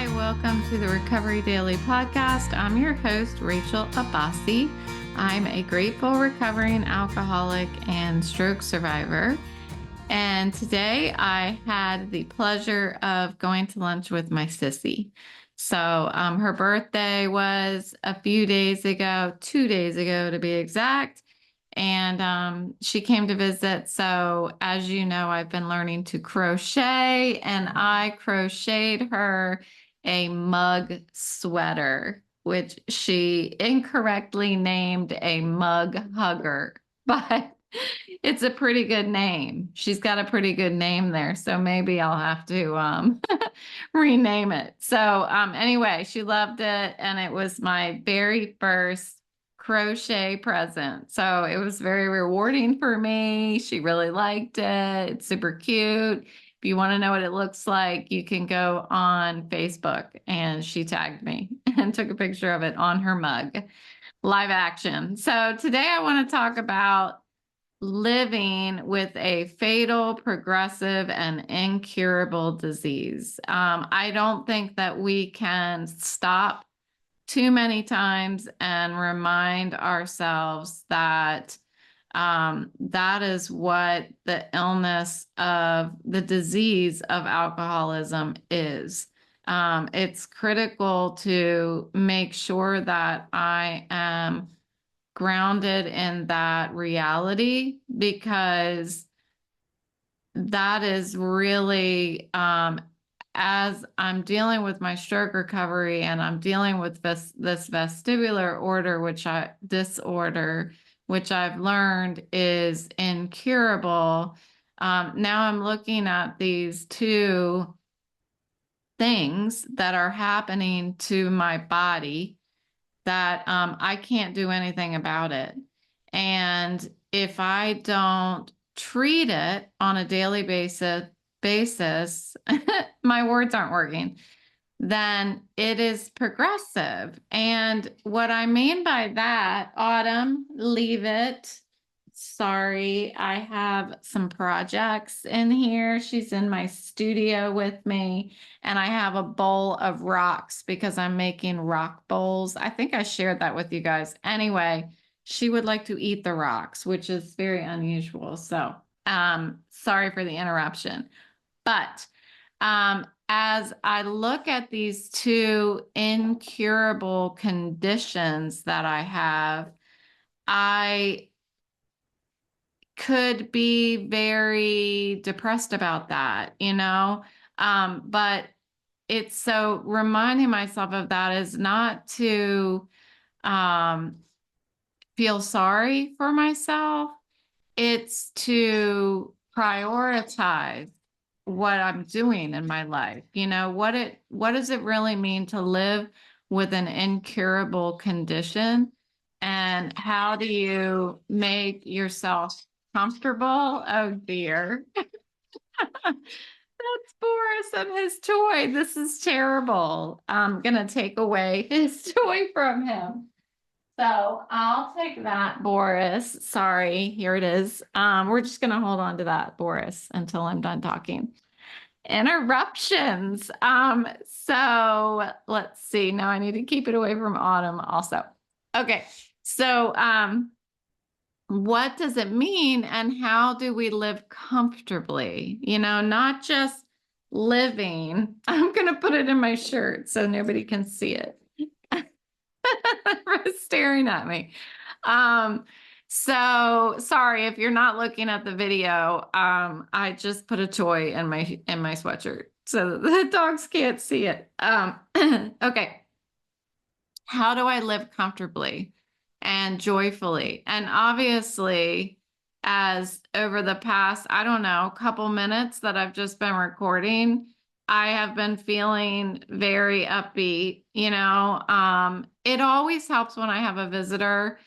Hi, welcome to the Recovery Daily Podcast. I'm your host, Rachel Abbasi. I'm a grateful recovering alcoholic and stroke survivor. And today I had the pleasure of going to lunch with my sissy. So her birthday was a few days ago, 2 days ago to be exact. And she came to visit. So as you know, I've been learning to crochet, and I crocheted her a mug sweater, which she incorrectly named a mug hugger, but it's a pretty good name. She's got a pretty good name there, so maybe I'll have to rename it. So anyway, she loved it, and it was my very first crochet present. So it was very rewarding for me. She really liked it. It's super cute. If you want to know what it looks like, you can go on Facebook, and she tagged me and took a picture of it on her mug. Live action. So today I want to talk about living with a fatal, progressive, and incurable disease. I don't think that we can stop too many times and remind ourselves that that is what the illness of the disease of alcoholism is. It's critical to make sure that I am grounded in that reality, because that is really, as I'm dealing with my stroke recovery and I'm dealing with this vestibular disorder, which I've learned is incurable. Now I'm looking at these two things that are happening to my body that I can't do anything about it. And if I don't treat it on a daily basis, my words aren't working, then it is progressive. And what I mean by that, Autumn, leave it. Sorry, I have some projects in here. She's in my studio with me, and I have a bowl of rocks because I'm making rock bowls. I think I shared that with you guys. Anyway, she would like to eat the rocks, which is very unusual. So, sorry for the interruption. But as I look at these two incurable conditions that I have, I could be very depressed about that, but it's so reminding myself of that is not to feel sorry for myself. It's to prioritize what I'm doing in my life. What does it really mean to live with an incurable condition? And how do you make yourself comfortable? Oh dear. That's Boris and his toy. This is terrible. I'm gonna take away his toy from him. So I'll take that, Boris. Sorry, here it is. We're just gonna hold on to that, Boris, until I'm done talking. Interruptions. So let's see. Now I need to keep it away from Autumn also. Okay. So what does it mean, and how do we live comfortably? Not just living. I'm gonna put it in my shirt so nobody can see it. Staring at me. So sorry if you're not looking at the video. I just put a toy in my sweatshirt so the dogs can't see it. Okay. How do I live comfortably and joyfully? And obviously, as over the past, I don't know, couple minutes that I've just been recording, I have been feeling very upbeat. It always helps when I have a visitor.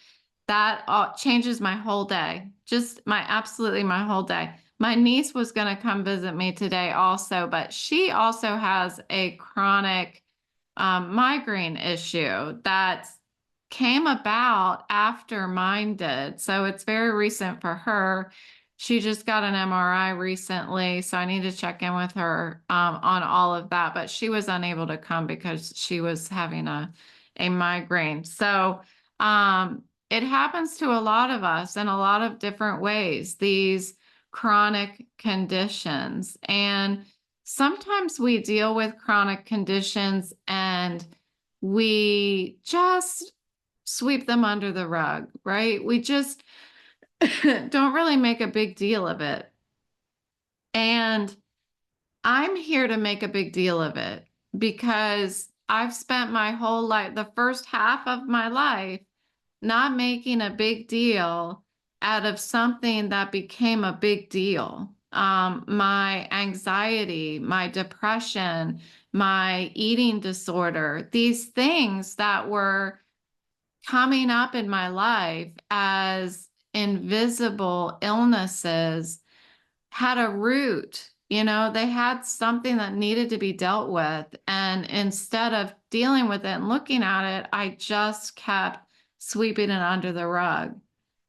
That changes my whole day, just absolutely my whole day. My niece was going to come visit me today also, but she also has a chronic migraine issue that came about after mine did. So it's very recent for her. She just got an MRI recently, so I need to check in with her on all of that. But she was unable to come because she was having a migraine. So it happens to a lot of us in a lot of different ways, these chronic conditions. And sometimes we deal with chronic conditions and we just sweep them under the rug, right? We just don't really make a big deal of it. And I'm here to make a big deal of it because I've spent my whole life, the first half of my life, not making a big deal out of something that became a big deal. My anxiety, my depression, my eating disorder, these things that were coming up in my life as invisible illnesses had a root. They had something that needed to be dealt with. And instead of dealing with it and looking at it, I just kept sweeping it under the rug.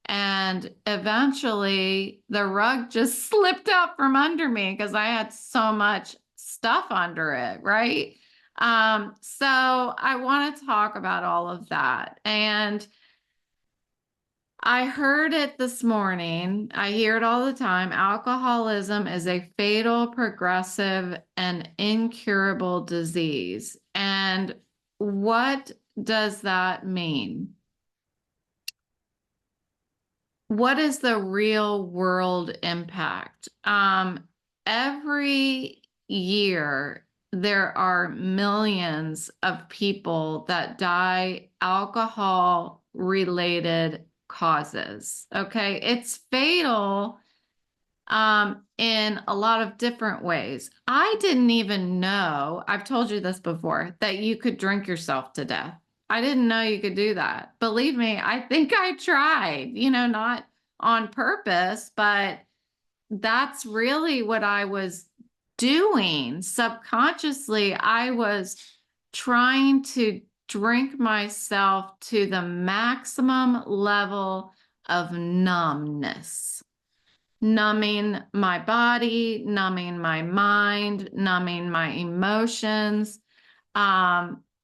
And eventually the rug just slipped out from under me because I had so much stuff under it, right? So I want to talk about all of that. And I heard it this morning. I hear it all the time. Alcoholism is a fatal, progressive, and incurable disease. And what does that mean? What is the real world impact? Every year, there are millions of people that die alcohol related causes. Okay. It's fatal in a lot of different ways. I didn't even know, I've told you this before, that you could drink yourself to death. I didn't know you could do that. Believe me, I think I tried, not on purpose, but that's really what I was doing. Subconsciously, I was trying to drink myself to the maximum level of numbness, numbing my body, numbing my mind, numbing my emotions,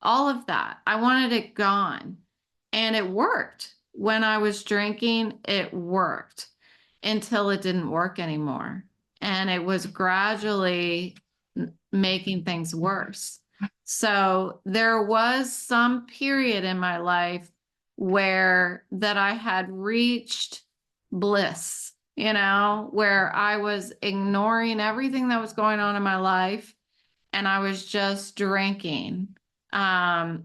all of that. I wanted it gone. And it worked. When I was drinking, it worked until it didn't work anymore. And it was gradually making things worse. So there was some period in my life where that I had reached bliss, where I was ignoring everything that was going on in my life and I was just drinking. And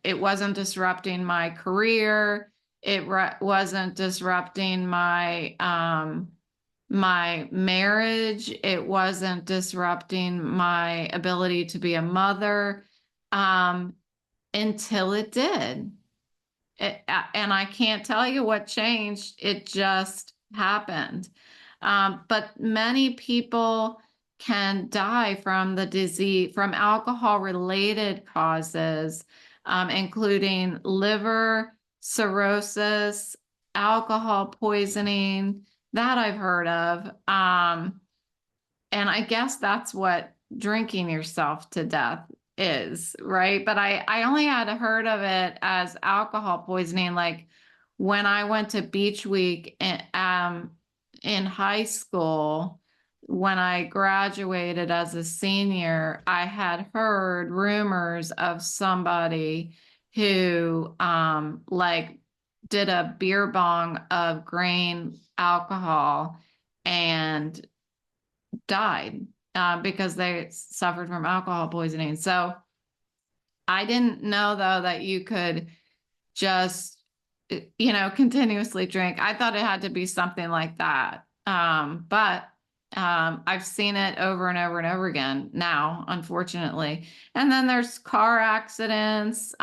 it wasn't disrupting my career. It wasn't disrupting my my marriage. It wasn't disrupting my ability to be a mother until it did. And I can't tell you what changed. It just happened. But many people can die from the disease, from alcohol-related causes, including liver cirrhosis, alcohol poisoning, that I've heard of. And I guess that's what drinking yourself to death is, right? But I only had heard of it as alcohol poisoning, like when I went to Beach Week in high school. When I graduated as a senior, I had heard rumors of somebody who like did a beer bong of grain alcohol and died because they suffered from alcohol poisoning. So I didn't know, though, that you could just, continuously drink. I thought it had to be something like that. But I've seen it over and over and over again now, unfortunately. And then there's car accidents,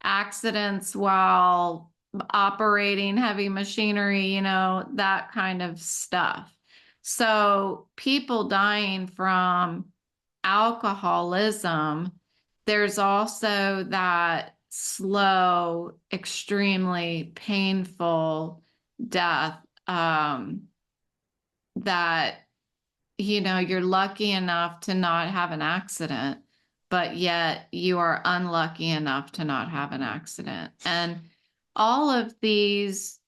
accidents while operating heavy machinery, that kind of stuff. So people dying from alcoholism, there's also that slow, extremely painful death that, you're lucky enough to not have an accident, but yet you are unlucky enough to not have an accident. And all of these,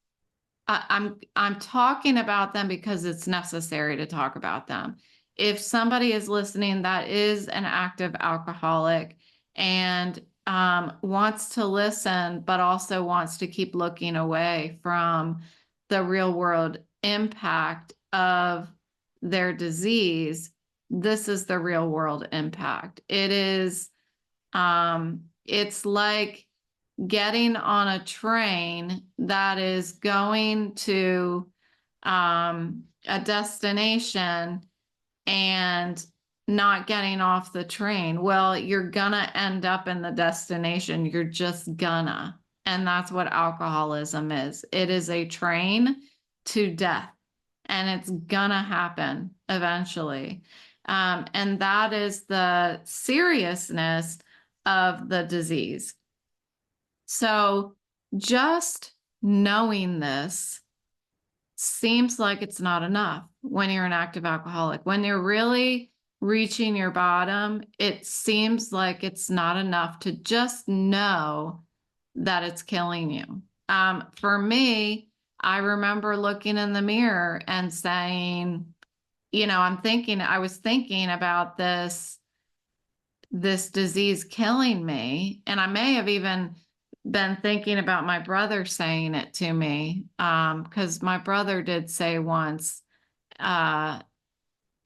I'm talking about them because it's necessary to talk about them. If somebody is listening that is an active alcoholic and wants to listen, but also wants to keep looking away from the real world impact of their disease, this is the real world impact. It's like getting on a train that is going to a destination and not getting off the train. Well, you're gonna end up in the destination. You're just gonna. And that's what alcoholism is. It is a train to death, and it's gonna happen eventually. And that is the seriousness of the disease. So just knowing this seems like it's not enough when you're an active alcoholic. When you're really reaching your bottom, it seems like it's not enough to just know that it's killing you. For me, I remember looking in the mirror and saying, I was thinking about this disease killing me. And I may have even been thinking about my brother saying it to me, because my brother did say once,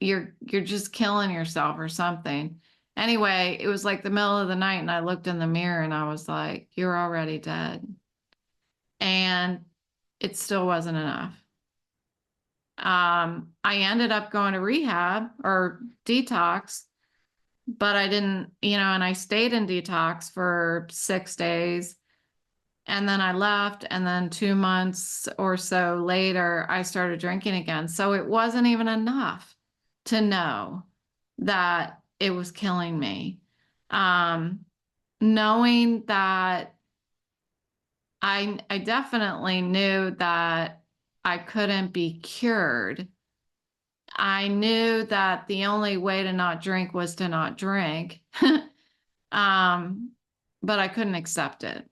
you're just killing yourself or something. Anyway, it was like the middle of the night, and I looked in the mirror and I was like, you're already dead. And it still wasn't enough. I ended up going to rehab or detox, but I didn't, and I stayed in detox for 6 days. And then I left, and then 2 months or so later, I started drinking again. So it wasn't even enough to know that it was killing me. Knowing that I definitely knew that I couldn't be cured. I knew that the only way to not drink was to not drink. But I couldn't accept it.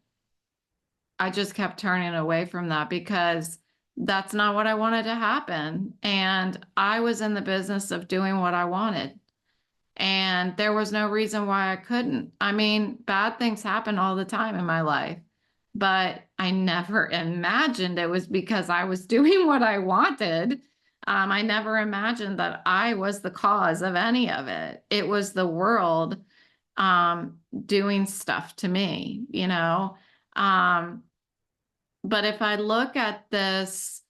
I just kept turning away from that because that's not what I wanted to happen. And I was in the business of doing what I wanted. And there was no reason why I couldn't. I mean, bad things happen all the time in my life, but I never imagined it was because I was doing what I wanted. I never imagined that I was the cause of any of it. It was the world doing stuff to me, But if I look at this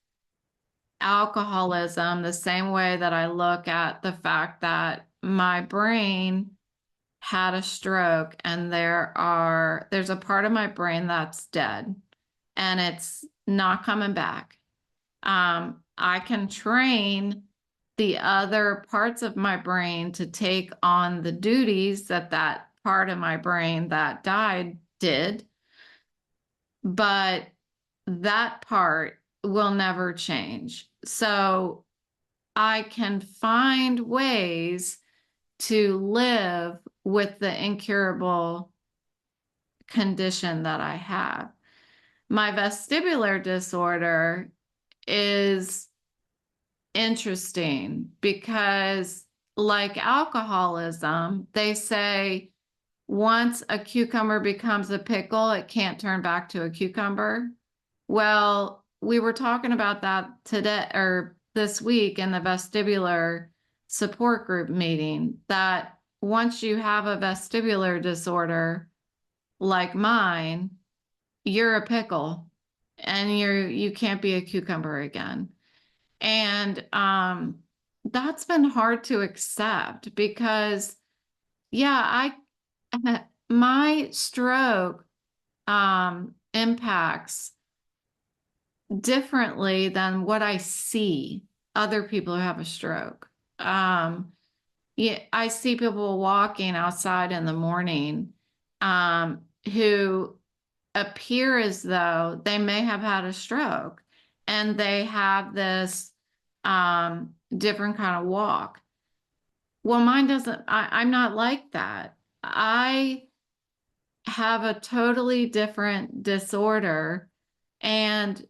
alcoholism the same way that I look at the fact that my brain had a stroke and there's a part of my brain that's dead and it's not coming back. I can train the other parts of my brain to take on the duties that part of my brain that died did, but that part will never change. So I can find ways to live with the incurable condition that I have. My vestibular disorder is interesting because, like alcoholism, they say once a cucumber becomes a pickle, it can't turn back to a cucumber. Well, we were talking about that today or this week in the vestibular support group meeting, that once you have a vestibular disorder like mine, you're a pickle and you can't be a cucumber again. And that's been hard to accept because, yeah, my stroke impacts differently than what I see other people who have a stroke. Yeah, I see people walking outside in the morning who appear as though they may have had a stroke. and they have this different kind of walk. Well, mine doesn't, I'm not like that. I have a totally different disorder. And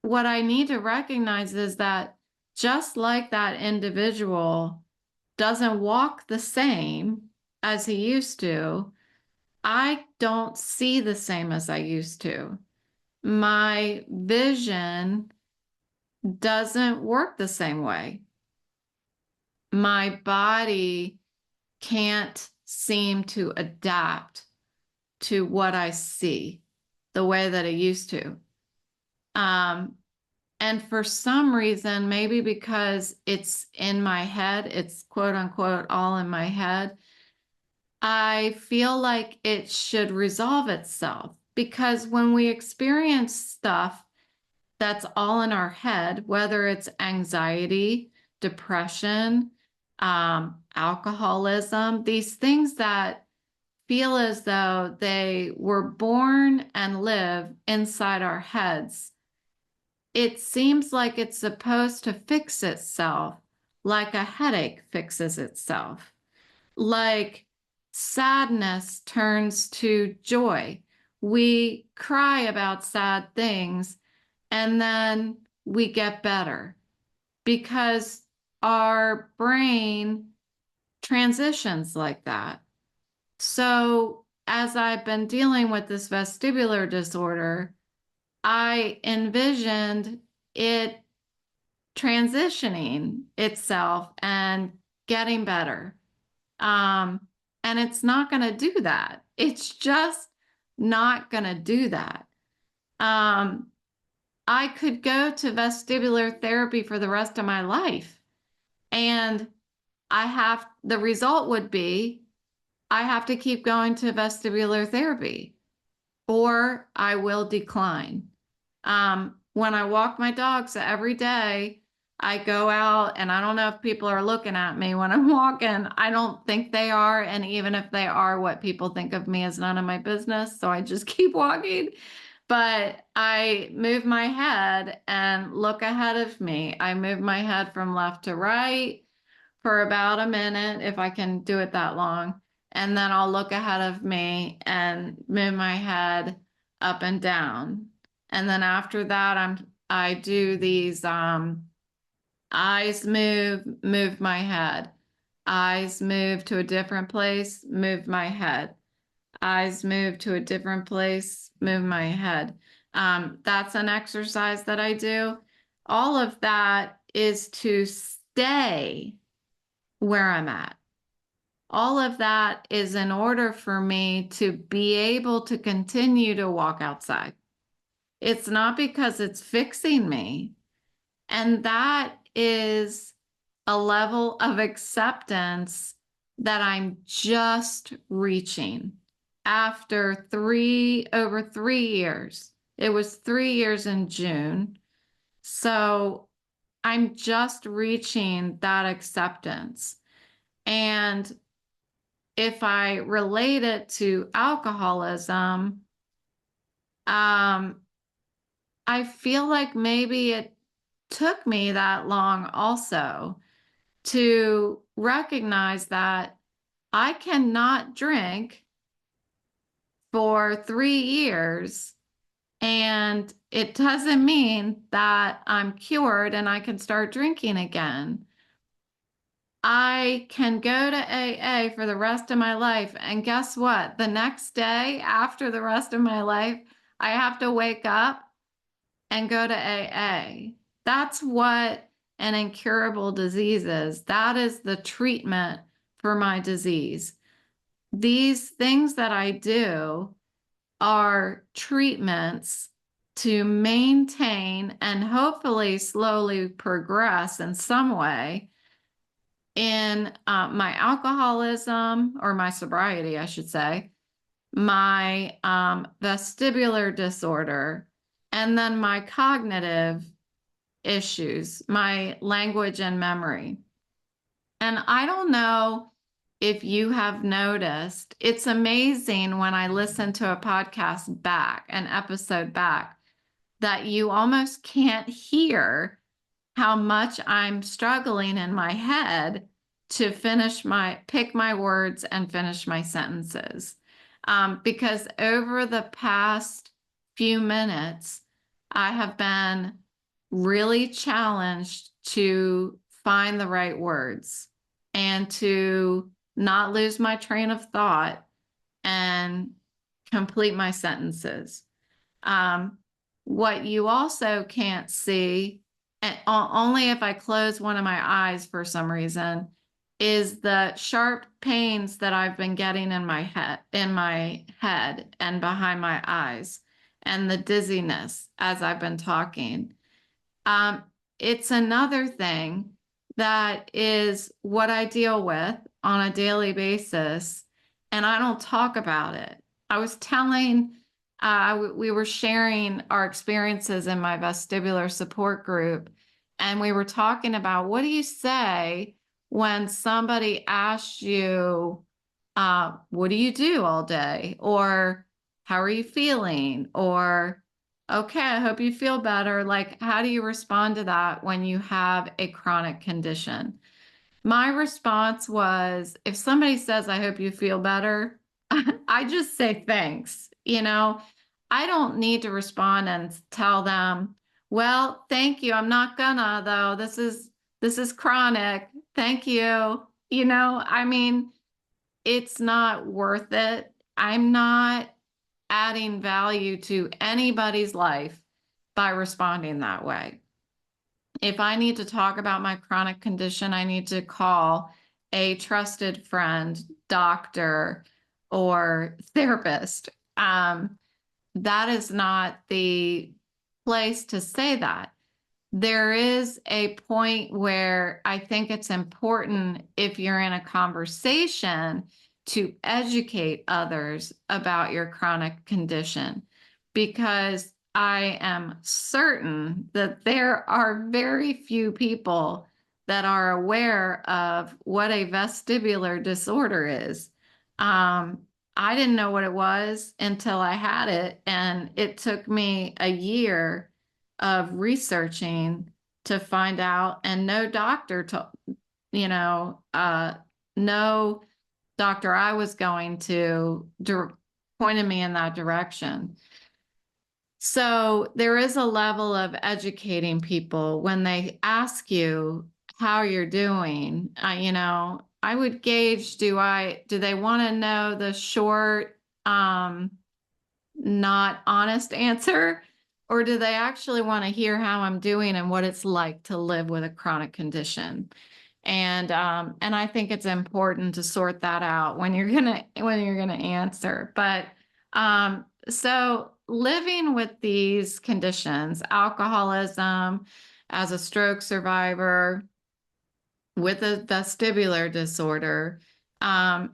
what I need to recognize is that just like that individual doesn't walk the same as he used to, I don't see the same as I used to. My vision doesn't work the same way. My body can't seem to adapt to what I see the way that it used to. And for some reason, maybe because it's in my head, it's quote unquote all in my head, I feel like it should resolve itself. Because when we experience stuff that's all in our head, whether it's anxiety, depression, alcoholism, these things that feel as though they were born and live inside our heads, it seems like it's supposed to fix itself, like a headache fixes itself, like sadness turns to joy. We cry about sad things and then we get better because our brain transitions like that. So, as I've been dealing with this vestibular disorder, I envisioned it transitioning itself and getting better. And it's not going to do that. It's just not going to do that. I could go to vestibular therapy for the rest of my life. And the result would be I have to keep going to vestibular therapy or I will decline. When I walk my dogs every day, I go out and I don't know if people are looking at me when I'm walking. I don't think they are. And even if they are, what people think of me is none of my business. So I just keep walking. But I move my head and look ahead of me. I move my head from left to right for about a minute, if I can do it that long. And then I'll look ahead of me and move my head up and down. And then after that, I do these eyes move my head. Eyes move to a different place, move my head. Eyes move to a different place, move my head. That's an exercise that I do. All of that is to stay where I'm at. All of that is in order for me to be able to continue to walk outside. It's not because it's fixing me. And that is a level of acceptance that I'm just reaching after over 3 years. It was 3 years in June. So I'm just reaching that acceptance. And if I relate it to alcoholism, I feel like maybe it took me that long also to recognize that I cannot drink for 3 years, and it doesn't mean that I'm cured and I can start drinking again. I can go to AA for the rest of my life, and guess what? The next day after the rest of my life, I have to wake up and go to AA. That's what an incurable disease is. That is the treatment for my disease. These things that I do are treatments to maintain and hopefully slowly progress in some way in my alcoholism, or my sobriety, I should say, my vestibular disorder, and then my cognitive issues, my language and memory. And I don't know if you have noticed, it's amazing when I listen to a podcast back, an episode back, that you almost can't hear how much I'm struggling in my head to pick my words and finish my sentences. Because over the past few minutes, I have been really challenged to find the right words and to not lose my train of thought and complete my sentences. What you also can't see, and only if I close one of my eyes for some reason, is the sharp pains that I've been getting in my head and behind my eyes, and the dizziness as I've been talking. Um, it's another thing that is what I deal with on a daily basis, and I don't talk about it. I was telling, we were sharing our experiences in my vestibular support group, and we were talking about what do you say when somebody asks you, what do you do all day? Or how are you feeling? Or okay, I hope you feel better. Like, how do you respond to that when you have a chronic condition? My response was, if somebody says, I hope you feel better, I just say thanks. I don't need to respond and tell them, well, thank you. I'm not gonna though. This is chronic. Thank you. I mean, it's not worth it. I'm not adding value to anybody's life by responding that way. If I need to talk about my chronic condition, I need to call a trusted friend, doctor, or therapist. That is not the place to say that. There is a point where I think it's important, if you're in a conversation, to educate others about your chronic condition, because I am certain that there are very few people that are aware of what a vestibular disorder is. I didn't know what it was until I had it, and it took me a year of researching to find out, and no doctor no doctor I was going to pointed me in that direction. So there is a level of educating people when they ask you how you're doing. I would gauge, do they want to know the short, not honest answer, or do they actually want to hear how I'm doing and what it's like to live with a chronic condition? And I think it's important to sort that out when you're gonna answer. But so living with these conditions, alcoholism, as a stroke survivor with a vestibular disorder, I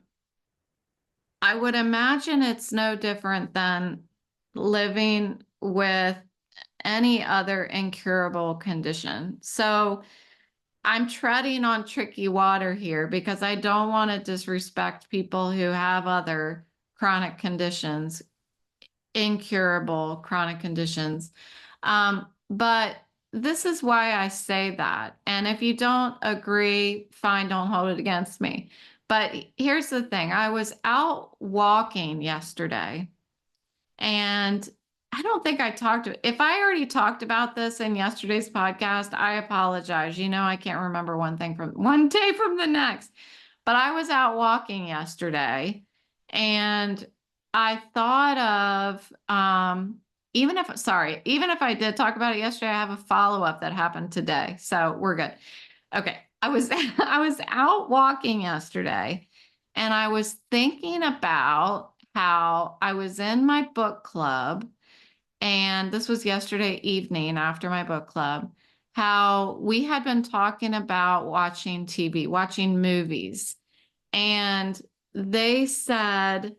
would imagine it's no different than living with any other incurable condition. So I'm treading on tricky water here because I don't want to disrespect people who have other chronic conditions, incurable chronic conditions. But this is why I say that. And if you don't agree, fine, don't hold it against me. But here's the thing. I was out walking yesterday, and I don't think if I already talked about this in yesterday's podcast, I apologize. I can't remember one day from the next. But I was out walking yesterday, and I thought of, even if I did talk about it yesterday, I have a follow-up that happened today. So we're good. Okay. I was out walking yesterday, and I was thinking about how I was in my book club, and this was yesterday evening after my book club, how we had been talking about watching TV, watching movies. And they said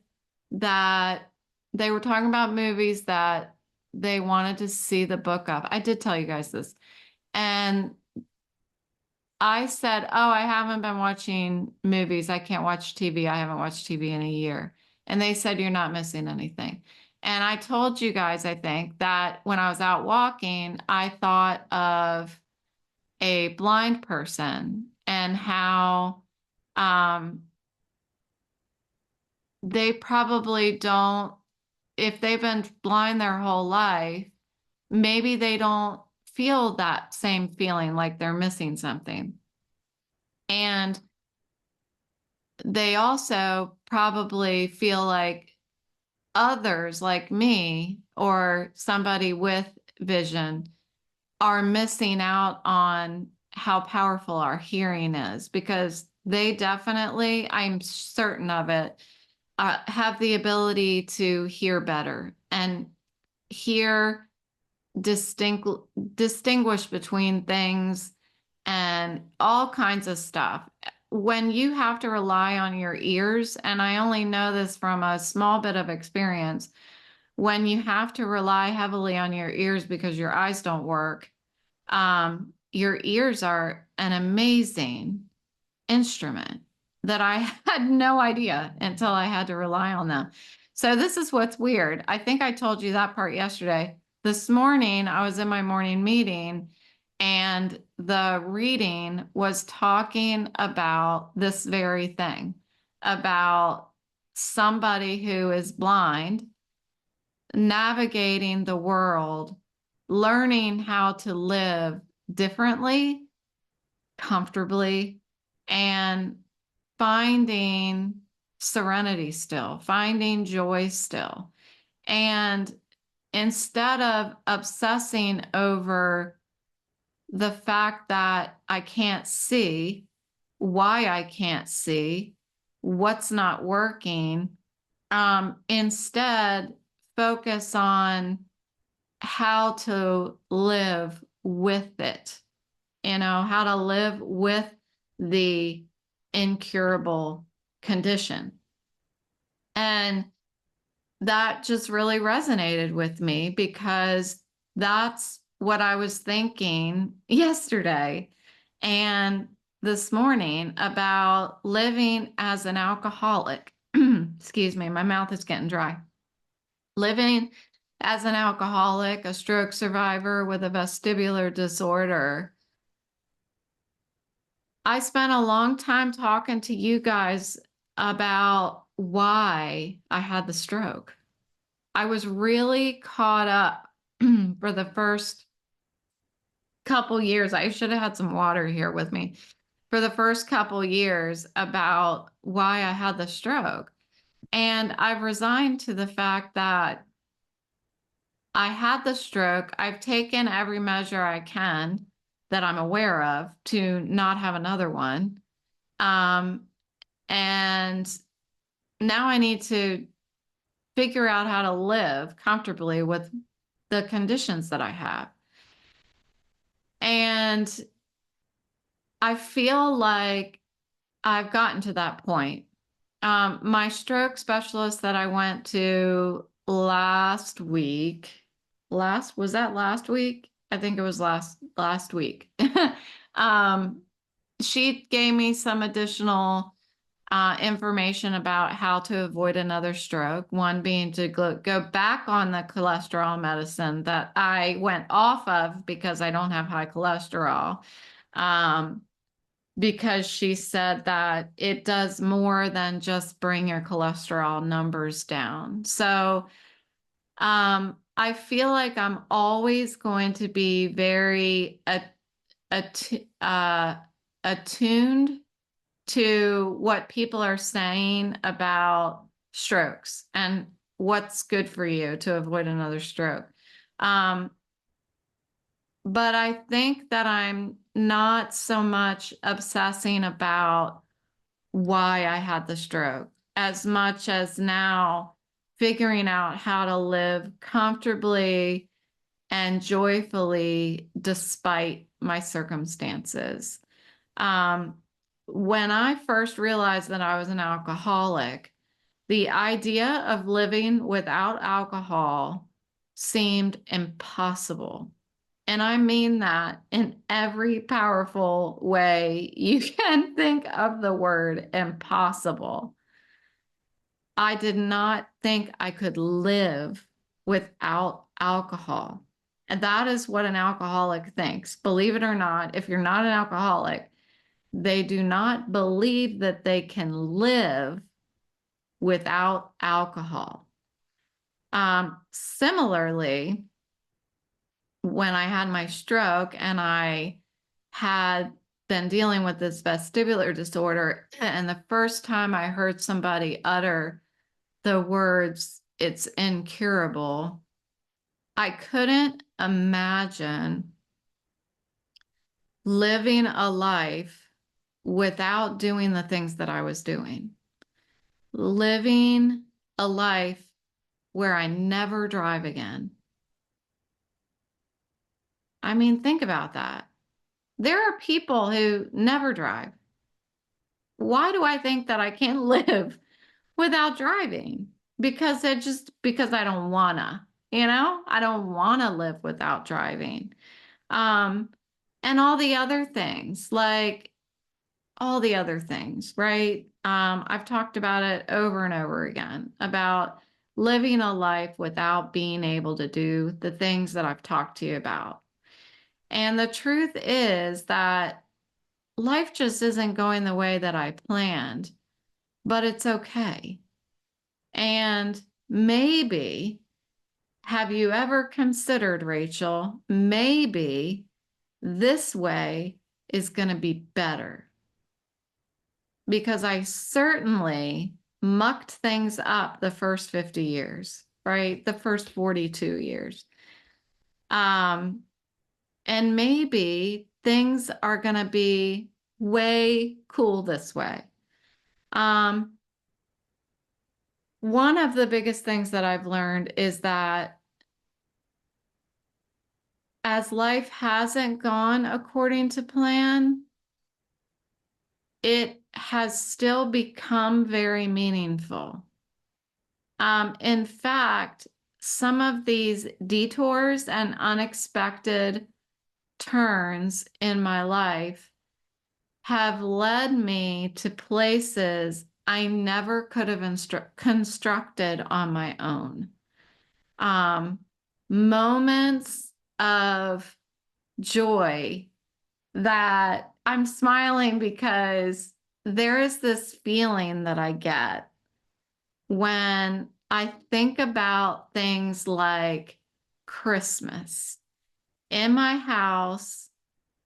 that they were talking about movies that they wanted to see the book of. I did tell you guys this. And I said, oh, I haven't been watching movies. I can't watch TV. I haven't watched TV in a year. And they said, you're not missing anything. And I told you guys, I think, that when I was out walking, I thought of a blind person and how um, they probably don't, if they've been blind their whole life, maybe they don't feel that same feeling like they're missing something. And they also probably feel like others, like me or somebody with vision, are missing out on how powerful our hearing is, because they definitely, I'm certain of it, have the ability to hear better and hear distinct distinguish between things and all kinds of stuff. When you have to rely on your ears, and I only know this from a small bit of experience, when you have to rely heavily on your ears because your eyes don't work, your ears are an amazing instrument that I had no idea until I had to rely on them. So this is what's weird. I think I told you that part yesterday. This morning, I was in my morning meeting and the reading was talking about this very thing, about somebody who is blind navigating the world, learning how to live differently, comfortably, and finding serenity still, finding joy still. And instead of obsessing over the fact that I can't see, why I can't see, what's not working, instead focus on how to live with it, how to live with the incurable condition. And that just really resonated with me because that's what I was thinking yesterday and this morning about living as an alcoholic. Excuse me, my mouth is getting dry. Living as an alcoholic, a stroke survivor with a vestibular disorder. I spent a long time talking to you guys about why I had the stroke. I was really caught up for the first couple years. I should have had some water here with me. For the first couple years about why I had the stroke. And I've resigned to the fact that I had the stroke. I've taken every measure I can that I'm aware of to not have another one. And now I need to figure out how to live comfortably with the conditions that I have. And I feel like I've gotten to that point. My stroke specialist that I went to last week, was that last week? I think it was last week. She gave me some additional information about how to avoid another stroke. One being to go back on the cholesterol medicine that I went off of because I don't have high cholesterol. Because she said that it does more than just bring your cholesterol numbers down. So I feel like I'm always going to be very attuned to what people are saying about strokes and what's good for you to avoid another stroke. But I think that I'm not so much obsessing about why I had the stroke as much as now figuring out how to live comfortably and joyfully despite my circumstances. When I first realized that I was an alcoholic, the idea of living without alcohol seemed impossible. And I mean that in every powerful way you can think of the word impossible. I did not think I could live without alcohol. And that is what an alcoholic thinks. Believe it or not, if you're not an alcoholic, they do not believe that they can live without alcohol. Similarly, when I had my stroke and I had been dealing with this vestibular disorder, and the first time I heard somebody utter the words, "it's incurable," I couldn't imagine living a life without doing the things that I was doing. Living a life where I never drive again. I mean, think about that. There are people who never drive. Why do I think that I can't live without driving? Because I don't wanna, I don't wanna live without driving. Um, and all the other things, right? I've talked about it over and over again about living a life without being able to do the things that I've talked to you about. And the truth is that life just isn't going the way that I planned, but it's okay. And maybe, have you ever considered, Rachel, maybe this way is going to be better? Because I certainly mucked things up the first 50 years, right? The first 42 years. And maybe things are going to be way cool this way. One of the biggest things that I've learned is that as life hasn't gone according to plan, it has still become very meaningful. In fact, some of these detours and unexpected turns in my life have led me to places I never could have constructed on my own. Moments of joy that I'm smiling because there is this feeling that I get when I think about things like Christmas in my house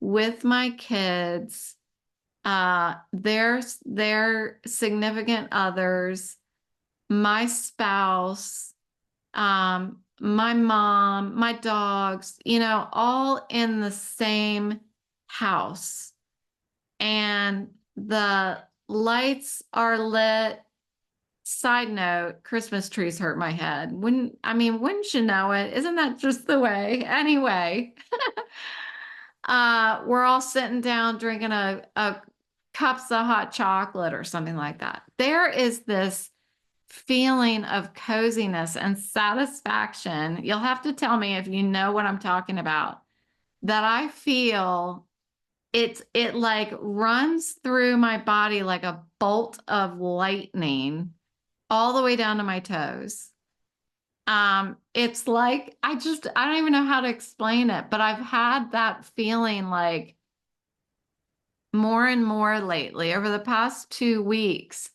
with my kids, their significant others, my spouse, my mom, my dogs, all in the same house. And the lights are lit. Side note, Christmas trees hurt my head. Wouldn't you know it? Isn't that just the way? Anyway, we're all sitting down drinking a cups of hot chocolate or something like that. There is this feeling of coziness and satisfaction. You'll have to tell me if you know what I'm talking about. That I feel it like runs through my body like a bolt of lightning all the way down to my toes. It's like I don't even know how to explain it, but I've had that feeling like more and more lately. Over the past 2 weeks,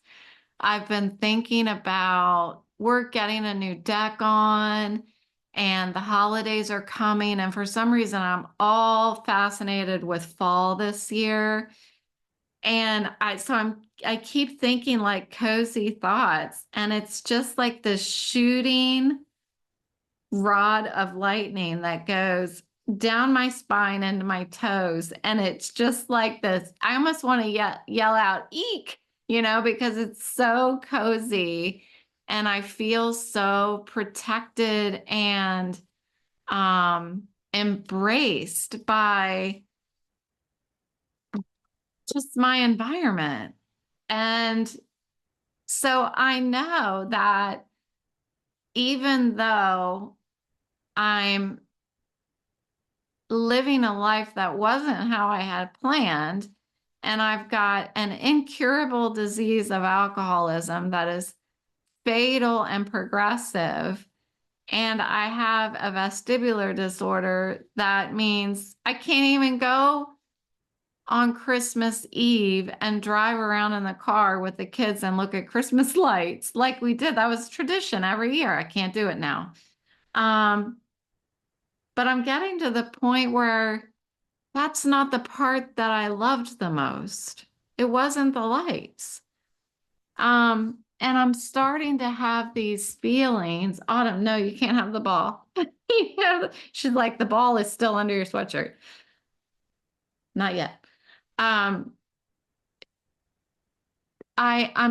I've been thinking about we're getting a new deck on and the holidays are coming. And for some reason, I'm all fascinated with fall this year. And I keep thinking like cozy thoughts, and it's just like this shooting rod of lightning that goes down my spine into my toes. And it's just like this. I almost want to yell out, eek, because it's so cozy. And I feel so protected and embraced by just my environment. And so I know that even though I'm living a life that wasn't how I had planned, and I've got an incurable disease of alcoholism that is fatal and progressive, And I have a vestibular disorder. That means I can't even go on Christmas Eve and drive around in the car with the kids and look at Christmas lights like we did. That was tradition every year. I can't do it now. But I'm getting to the point where that's not the part that I loved the most. It wasn't the lights. And I'm starting to have these feelings. Autumn, no, you can't have the ball. She's like, the ball is still under your sweatshirt. Not yet. I'm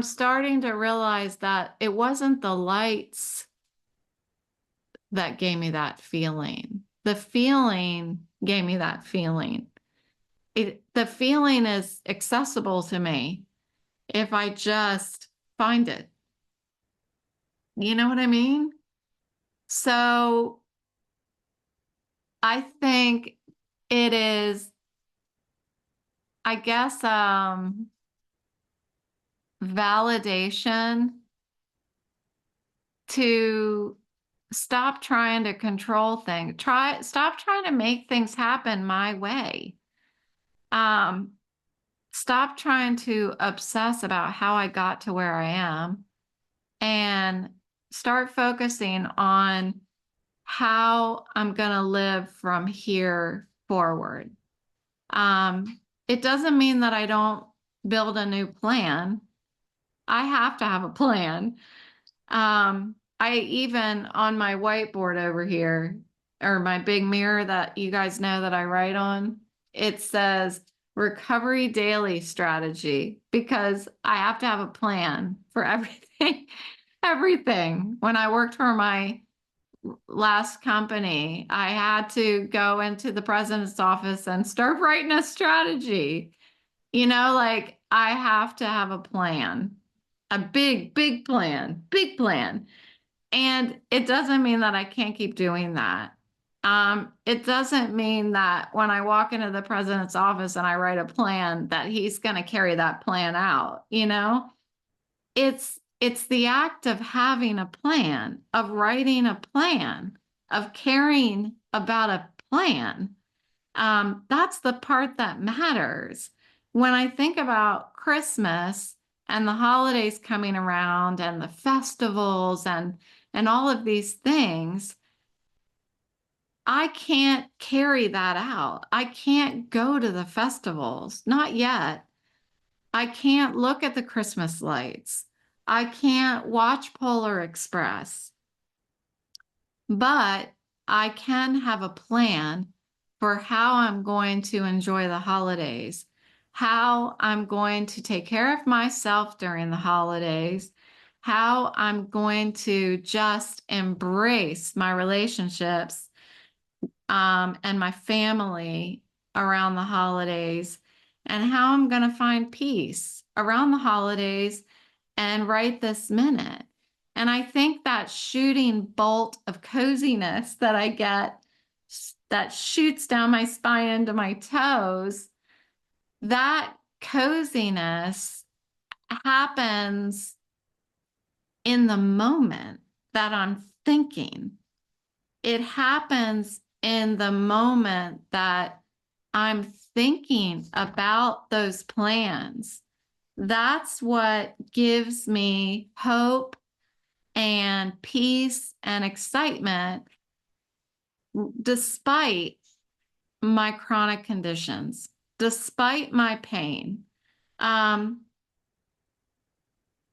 starting to realize that it wasn't the lights that gave me that feeling. The feeling gave me that feeling. The feeling is accessible to me if I just find it. You know what I mean? So I think it is, I guess, validation to stop trying to control things. Stop trying to make things happen my way. Stop trying to obsess about how I got to where I am and start focusing on how I'm going to live from here forward. It doesn't mean that I don't build a new plan. I have to have a plan. I even on my whiteboard over here, or my big mirror that you guys know that I write on, it says recovery daily strategy, because I have to have a plan for everything. Everything. When I worked for my last company, I had to go into the president's office and start writing a strategy. Like I have to have a plan, a big, big plan, big plan. And it doesn't mean that I can't keep doing that. It doesn't mean that when I walk into the president's office and I write a plan that he's going to carry that plan out. It's the act of having a plan, of writing a plan, of caring about a plan. That's the part that matters. When I think about Christmas and the holidays coming around and the festivals and all of these things, I can't carry that out. I can't go to the festivals, not yet. I can't look at the Christmas lights. I can't watch Polar Express. But I can have a plan for how I'm going to enjoy the holidays, how I'm going to take care of myself during the holidays, how I'm going to just embrace my relationships and my family around the holidays, and how I'm going to find peace around the holidays and right this minute. And I think that shooting bolt of coziness that I get that shoots down my spine into my toes, that coziness happens in the moment that I'm thinking. It happens in the moment that I'm thinking about those plans. That's what gives me hope and peace and excitement despite my chronic conditions, despite my pain.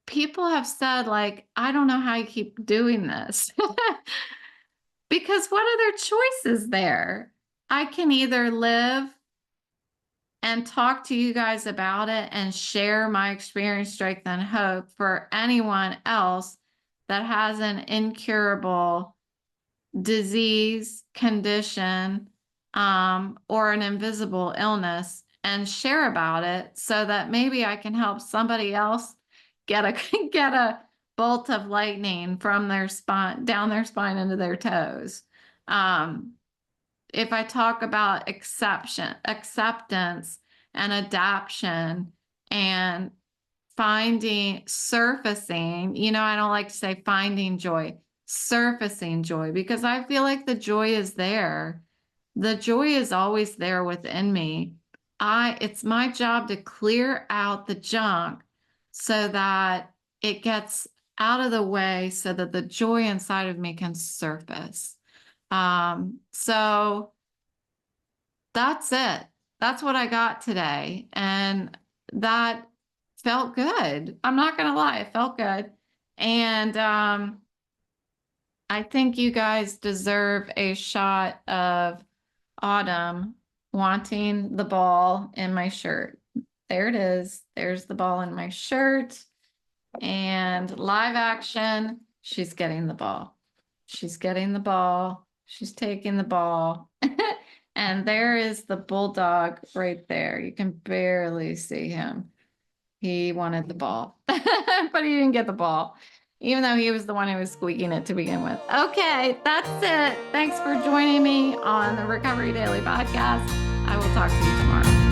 People have said, like, I don't know how you keep doing this. Because what other choice is there? I can either live and talk to you guys about it and share my experience, strength, and hope for anyone else that has an incurable disease, condition, or an invisible illness, and share about it so that maybe I can help somebody else get a bolt of lightning from their spine, down their spine into their toes. If I talk about acceptance and adaptation and surfacing, I don't like to say finding joy, surfacing joy, because I feel like the joy is there. The joy is always there within me. It's my job to clear out the junk so that it gets out of the way so that the joy inside of me can surface. So that's it. That's what I got today. And that felt good. I'm not going to lie, it felt good. And I think you guys deserve a shot of Autumn wanting the ball in my shirt. There it is. There's the ball in my shirt. And live action, she's getting the ball. She's getting the ball. She's taking the ball. And there is the bulldog right there. You can barely see him. He wanted the ball, but he didn't get the ball, even though he was the one who was squeaking it to begin with. Okay, that's it. Thanks for joining me on the Recovery Daily podcast. I will talk to you tomorrow.